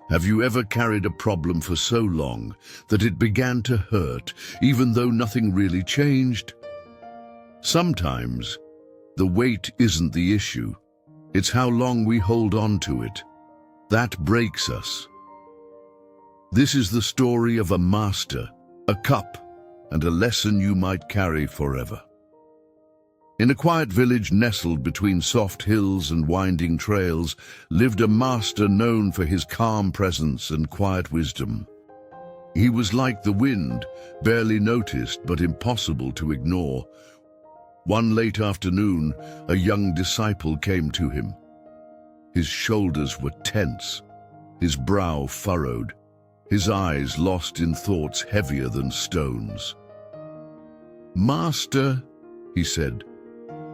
Have you ever carried a problem for so long that it began to hurt, even though nothing really changed? Sometimes, the weight isn't the issue. It's how long we hold on to it. That breaks us. This is the story of a master, a cup, and a lesson you might carry forever. In a quiet village nestled between soft hills and winding trails lived a master known for his calm presence and quiet wisdom. He was like the wind, barely noticed but impossible to ignore. One late afternoon, a young disciple came to him. His shoulders were tense, his brow furrowed, his eyes lost in thoughts heavier than stones. "Master," he said,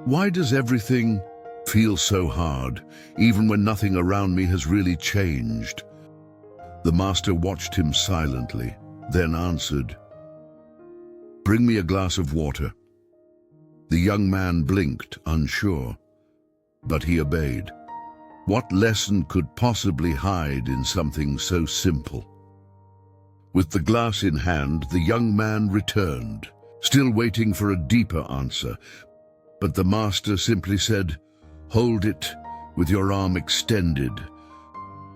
"why does everything feel so hard, even when nothing around me has really changed?" The master watched him silently, then answered, "Bring me a glass of water." The young man blinked, unsure, but he obeyed. What lesson could possibly hide in something so simple? With the glass in hand, the young man returned, still waiting for a deeper answer. But the master simply said, "Hold it with your arm extended."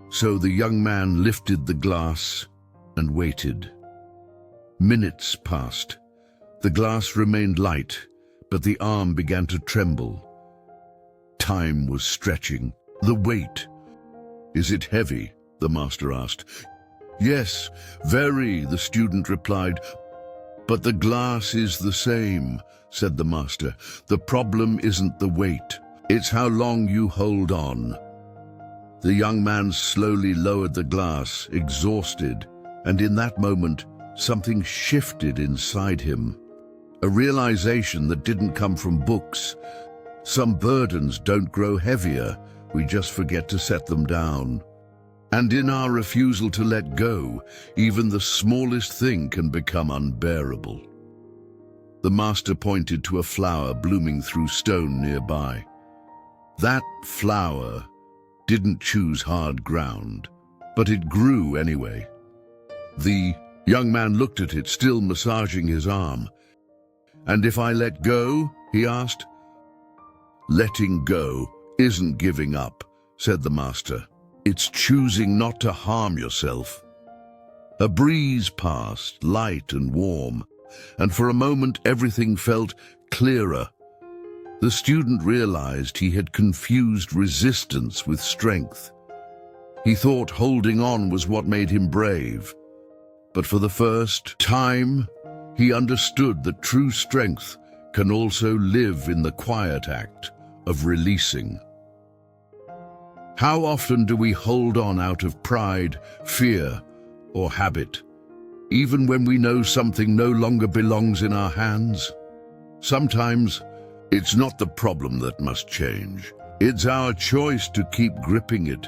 So the young man lifted the glass and waited. Minutes passed. The glass remained light, but the arm began to tremble. Time was stretching. The weight. "Is it heavy?" the master asked. "Yes, very," the student replied. "But the glass is the same," said the master. "The problem isn't the weight. It's how long you hold on." The young man slowly lowered the glass, exhausted, and in that moment, something shifted inside him. A realization that didn't come from books. Some burdens don't grow heavier, we just forget to set them down. And in our refusal to let go, even the smallest thing can become unbearable. The master pointed to a flower blooming through stone nearby. That flower didn't choose hard ground, but it grew anyway. The young man looked at it, still massaging his arm. "And if I let go?" he asked. "Letting go isn't giving up," said the master. "It's choosing not to harm yourself." A breeze passed, light and warm, and for a moment everything felt clearer. The student realized he had confused resistance with strength. He thought holding on was what made him brave. But for the first time, he understood that true strength can also live in the quiet act of releasing. How often do we hold on out of pride, fear, or habit, even when we know something no longer belongs in our hands? Sometimes, it's not the problem that must change. It's our choice to keep gripping it.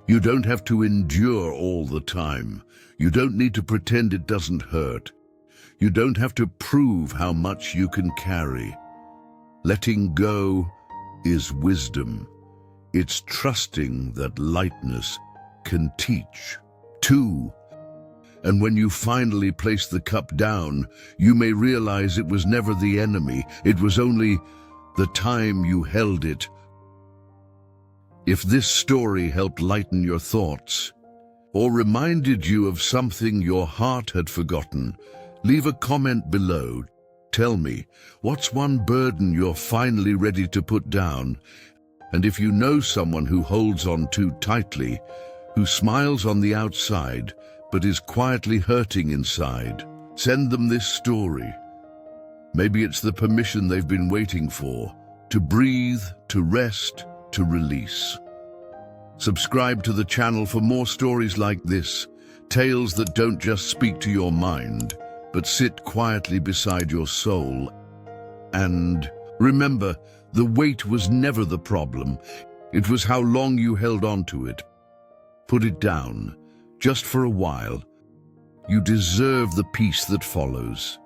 You don't have to endure all the time. You don't need to pretend it doesn't hurt. You don't have to prove how much you can carry. Letting go is wisdom. It's trusting that lightness can teach, too. And when you finally place the cup down, you may realize it was never the enemy. It was only the time you held it. If this story helped lighten your thoughts, or reminded you of something your heart had forgotten, leave a comment below. Tell me, what's one burden you're finally ready to put down? And if you know someone who holds on too tightly, who smiles on the outside, but is quietly hurting inside, send them this story. Maybe it's the permission they've been waiting for, to breathe, to rest, to release. Subscribe to the channel for more stories like this, tales that don't just speak to your mind, but sit quietly beside your soul. And remember, the weight was never the problem. It was how long you held on to it. Put it down, just for a while. You deserve the peace that follows.